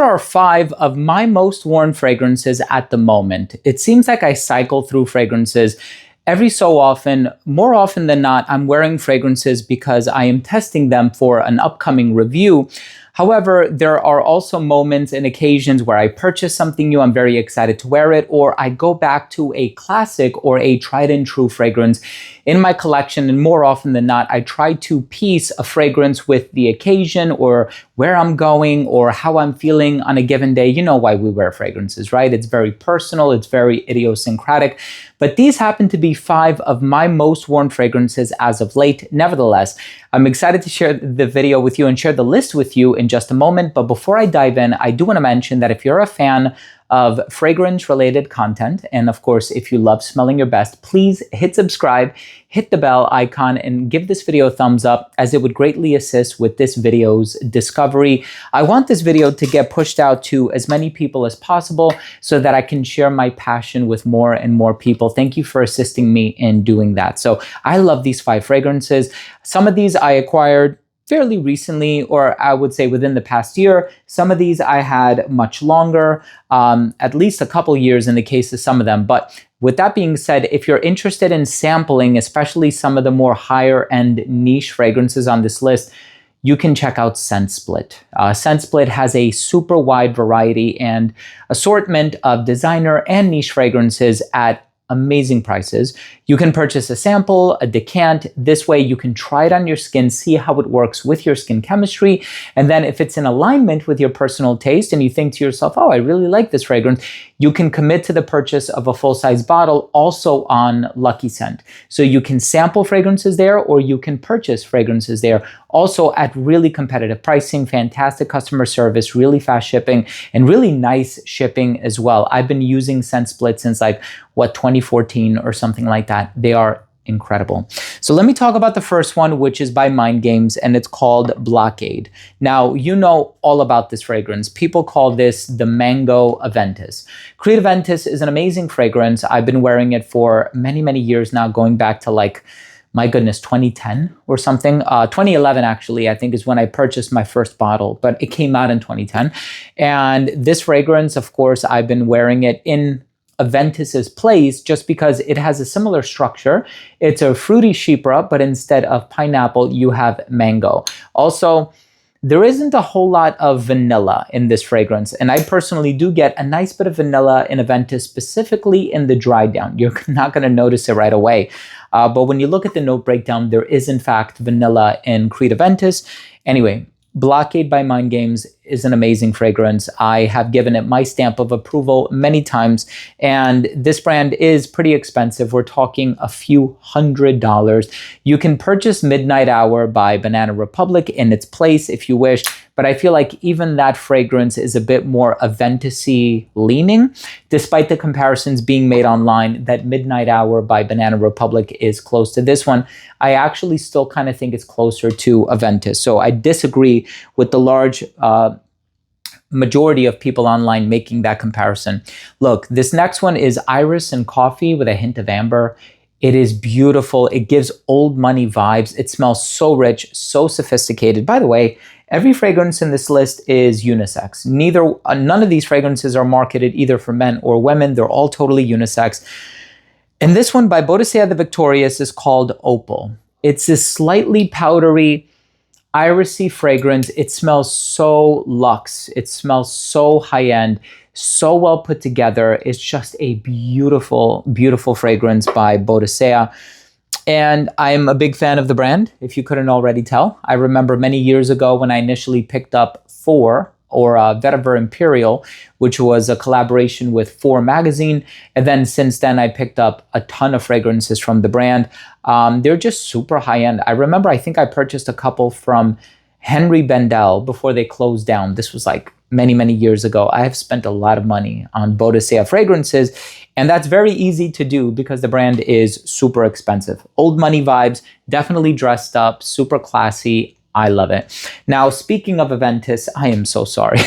are 5 of my most worn fragrances at the moment. It seems like I cycle through fragrances every so often. More often than not, I'm wearing fragrances because I am testing them for an upcoming review. However, there are also moments and occasions where I purchase something new, I'm very excited to wear it, or I go back to a classic or a tried and true fragrance in my collection. And more often than not, I try to piece a fragrance with the occasion or where I'm going or how I'm feeling on a given day. You know why we wear fragrances, right? It's very personal, it's very idiosyncratic. But these happen to be 5 of my most worn fragrances as of late. Nevertheless, I'm excited to share the video with you and share the list with you in just a moment. But before I dive in, I do want to mention that if you're a fan of fragrance-related content, and of course, if you love smelling your best, please hit subscribe, hit the bell icon, and give this video a thumbs up, as it would greatly assist with this video's discovery. I want this video to get pushed out to as many people as possible so that I can share my passion with more and more people. Thank you for assisting me in doing that. So I love these 5 fragrances. Some of these I acquired fairly recently, or I would say within the past year. Some of these I had much longer, at least a couple years in the case of some of them. But with that being said, if you're interested in sampling, especially some of the more higher end niche fragrances on this list, you can check out ScentSplit. ScentSplit has a super wide variety and assortment of designer and niche fragrances at amazing prices. You can purchase a sample, a decant. This way you can try it on your skin, see how it works with your skin chemistry. And then if it's in alignment with your personal taste and you think to yourself, oh, I really like this fragrance, you can commit to the purchase of a full-size bottle also on Lucky Scent. So you can sample fragrances there, or you can purchase fragrances there, also at really competitive pricing, fantastic customer service, really fast shipping, and really nice shipping as well. I've been using ScentSplit since 2014 or something like that. They are incredible. So let me talk about the first one, which is by Mind Games, and it's called Blockade. Now, you know all about this fragrance. People call this the Mango Aventus. Creed Aventus is an amazing fragrance. I've been wearing it for many, many years now, going back to my goodness, 2010 or something. 2011, actually, I think is when I purchased my first bottle, but it came out in 2010. And this fragrance, of course, I've been wearing it in Aventus's place just because it has a similar structure. It's a fruity chypre, but instead of pineapple, you have mango. Also, there isn't a whole lot of vanilla in this fragrance, and I personally do get a nice bit of vanilla in Aventus, specifically in the dry down. You're not going to notice it right away. But when you look at the note breakdown, there is in fact vanilla in Creed Aventus. Anyway, Blockade by Mind Games is an amazing fragrance. I have given it my stamp of approval many times, and this brand is pretty expensive. We're talking a few $100s. You can purchase Midnight Hour by Banana Republic in its place if you wish, but I feel like even that fragrance is a bit more Aventus-y leaning, despite the comparisons being made online that Midnight Hour by Banana Republic is close to this one. I actually still kind of think it's closer to Aventus. So I disagree with the large majority of people online making that comparison. Look, this next one is Iris and Coffee with a hint of amber. It is beautiful. It gives old money vibes. It smells so rich, so sophisticated. By the way, every fragrance in this list is unisex. None of these fragrances are marketed either for men or women. They're all totally unisex. And this one by Bodicea the Victorious is called Opal. It's this slightly powdery, irisy fragrance. It smells so luxe. It smells so high-end, so well put together. It's just a beautiful, beautiful fragrance by Bodicea. And I'm a big fan of the brand, if you couldn't already tell. I remember many years ago when I initially picked up Vetiver Imperial, which was a collaboration with 4 magazine. And then since then, I picked up a ton of fragrances from the brand. They're just super high-end. I think I purchased a couple from Henry Bendel before they closed down. This was many, many years ago. I have spent a lot of money on Bodicea fragrances, and that's very easy to do because the brand is super expensive. Old money vibes, definitely dressed up, super classy. I love it. Now, speaking of Aventus, I am so sorry.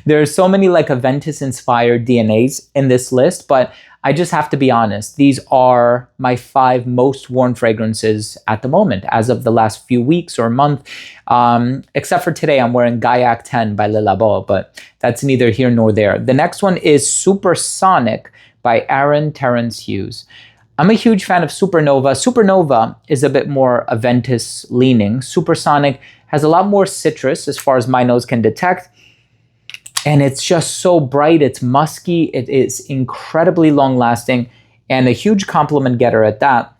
There are so many Aventus-inspired DNAs in this list, but I just have to be honest. These are my 5 most worn fragrances at the moment, as of the last few weeks or month. Except for today, I'm wearing Gaillac 10 by Le Labo, but that's neither here nor there. The next one is Supersonic by Aaron Terrence Hughes. I'm a huge fan of Supernova. Supernova is a bit more Aventus leaning. Supersonic has a lot more citrus as far as my nose can detect. And it's just so bright. It's musky. It is incredibly long lasting and a huge compliment getter at that.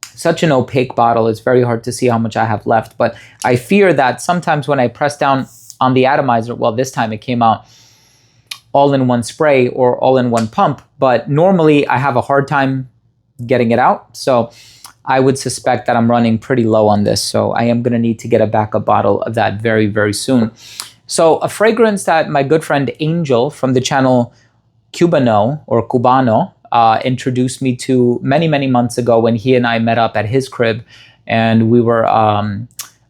Such an opaque bottle. It's very hard to see how much I have left. But I fear that sometimes when I press down on the atomizer, well, this time it came out all in one spray or all in one pump. But normally I have a hard time getting it out. So I would suspect that I'm running pretty low on this. So I am going to need to get a backup bottle of that very, very soon. So a fragrance that my good friend Angel from the channel Cubano or Cubano introduced me to many, many months ago when he and I met up at his crib and we were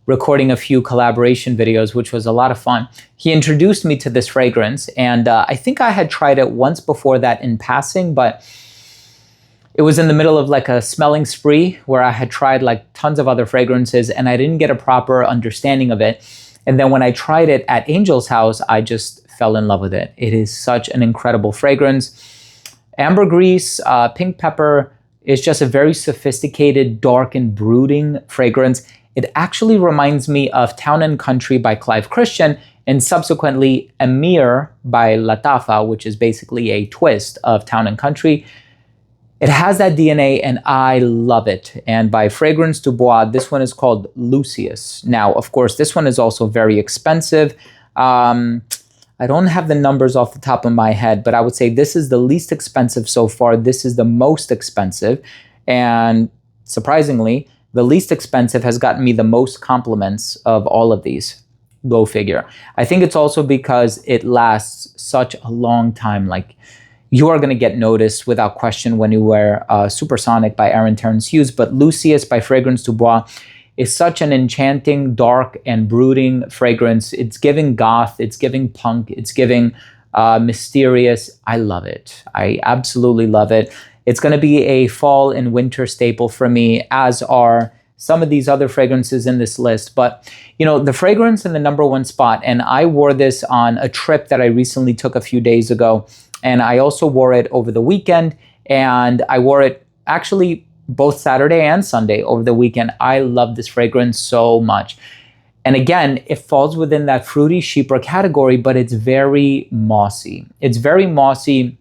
recording a few collaboration videos, which was a lot of fun. He introduced me to this fragrance and I think I had tried it once before that in passing, but it was in the middle of like a smelling spree where I had tried like tons of other fragrances and I didn't get a proper understanding of it. And then when I tried it at Angel's house, I just fell in love with it. It is such an incredible fragrance. Ambergris, pink pepper is just a very sophisticated, dark and brooding fragrance. It actually reminds me of Town and Country by Clive Christian and subsequently Amir by Latafa, which is basically a twist of Town and Country. It has that DNA and I love it. And by Fragrance du Bois, this one is called Lucius. Now, of course, this one is also very expensive. I don't have the numbers off the top of my head, but I would say this is the least expensive so far. This is the most expensive. And surprisingly, the least expensive has gotten me the most compliments of all of these. Go figure. I think it's also because it lasts such a long time. Like, you are going to get noticed without question when you wear Supersonic by Aaron Terrence Hughes, but Lucius by Fragrance du Bois is such an enchanting, dark, and brooding fragrance. It's giving goth, it's giving punk, it's giving mysterious. I love it. I absolutely love it. It's going to be a fall and winter staple for me, as are some of these other fragrances in this list. But, you know, the fragrance in the #1 spot, and I wore this on a trip that I recently took a few days ago, and I also wore it over the weekend, and I wore it actually both Saturday and Sunday over the weekend. I love this fragrance so much. And again, it falls within that fruity chypre category, but it's very mossy. It's very mossy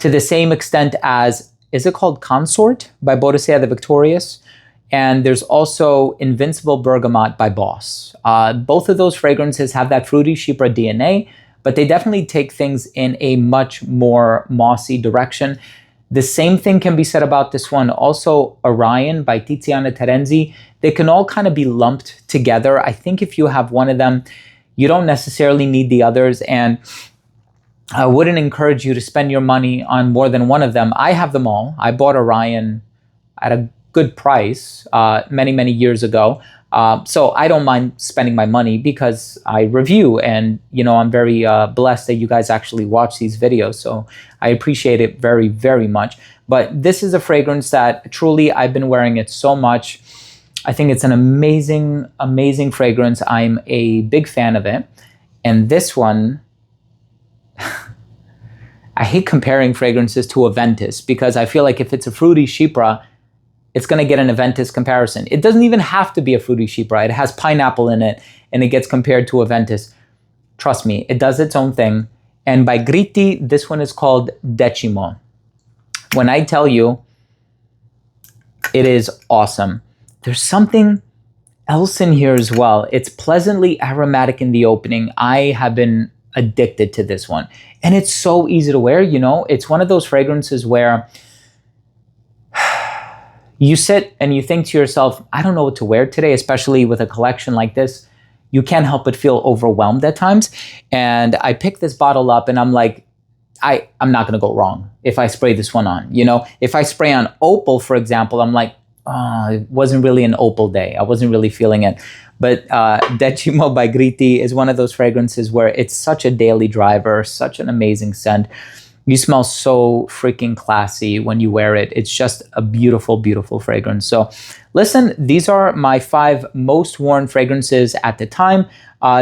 to the same extent as, is it called Consort by Boadicea the Victorious? And there's also Invincible Bergamot by Boss. Both of those fragrances have that fruity chypre DNA, but they definitely take things in a much more mossy direction. The same thing can be said about this one. Also, Orion by Tiziana Terenzi. They can all kind of be lumped together. I think if you have one of them, you don't necessarily need the others. And I wouldn't encourage you to spend your money on more than one of them. I have them all. I bought Orion at a good price many, many years ago. So I don't mind spending my money because I review and, you know, I'm very blessed that you guys actually watch these videos. So I appreciate it very, very much. But this is a fragrance that truly I've been wearing it so much. I think it's an amazing, amazing fragrance. I'm a big fan of it. And this one, I hate comparing fragrances to Aventus because I feel like if it's a fruity chypre, it's going to get an Aventus comparison. It doesn't even have to be a fruity chypre. It has pineapple in it, and it gets compared to Aventus. Trust me, it does its own thing. And by Gritti, this one is called Decimo. When I tell you, it is awesome. There's something else in here as well. It's pleasantly aromatic in the opening. I have been addicted to this one. And it's so easy to wear, you know? It's one of those fragrances where you sit and you think to yourself, I don't know what to wear today, especially with a collection like this. You can't help but feel overwhelmed at times. And I picked this bottle up and I'm like, I'm not going to go wrong if I spray this one on. You know, if I spray on Opal, for example, I'm like, oh, it wasn't really an Opal day. I wasn't really feeling it. But Decimo by Gritti is one of those fragrances where it's such a daily driver, such an amazing scent. You smell so freaking classy when you wear it. It's just a beautiful, beautiful fragrance. So listen, these are my 5 most worn fragrances at the time.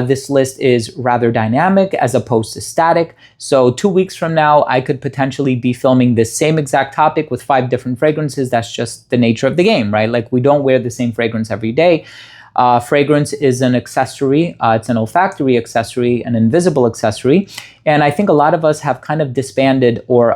This list is rather dynamic as opposed to static. So 2 weeks from now, I could potentially be filming this same exact topic with 5 different fragrances. That's just the nature of the game, right? Like, we don't wear the same fragrance every day. Fragrance is an accessory. It's an olfactory accessory, an invisible accessory. And I think a lot of us have kind of disbanded or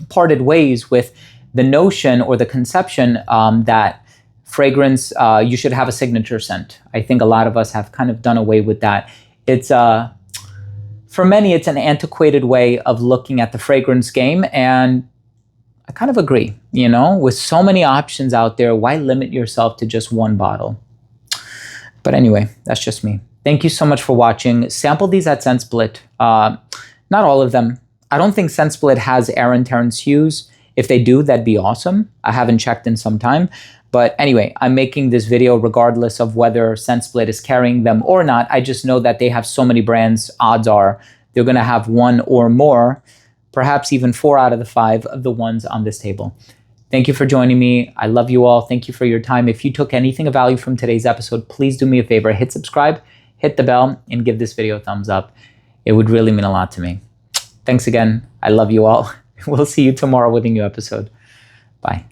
parted ways with the notion or the conception that fragrance, you should have a signature scent. I think a lot of us have kind of done away with that. It's for many, it's an antiquated way of looking at the fragrance game. And I kind of agree, you know, with so many options out there, why limit yourself to just one bottle? But anyway, that's just me. Thank you so much for watching. Sample these at ScentSplit. Not all of them. I don't think ScentSplit has Aaron Terrence Hughes. If they do, that'd be awesome. I haven't checked in some time. But anyway, I'm making this video regardless of whether ScentSplit is carrying them or not. I just know that they have so many brands. Odds are they're going to have 1 or more, perhaps even 4 out of the 5 of the ones on this table. Thank you for joining me. I love you all. Thank you for your time. If you took anything of value from today's episode, please do me a favor. Hit subscribe, hit the bell, and give this video a thumbs up. It would really mean a lot to me. Thanks again. I love you all. We'll see you tomorrow with a new episode. Bye.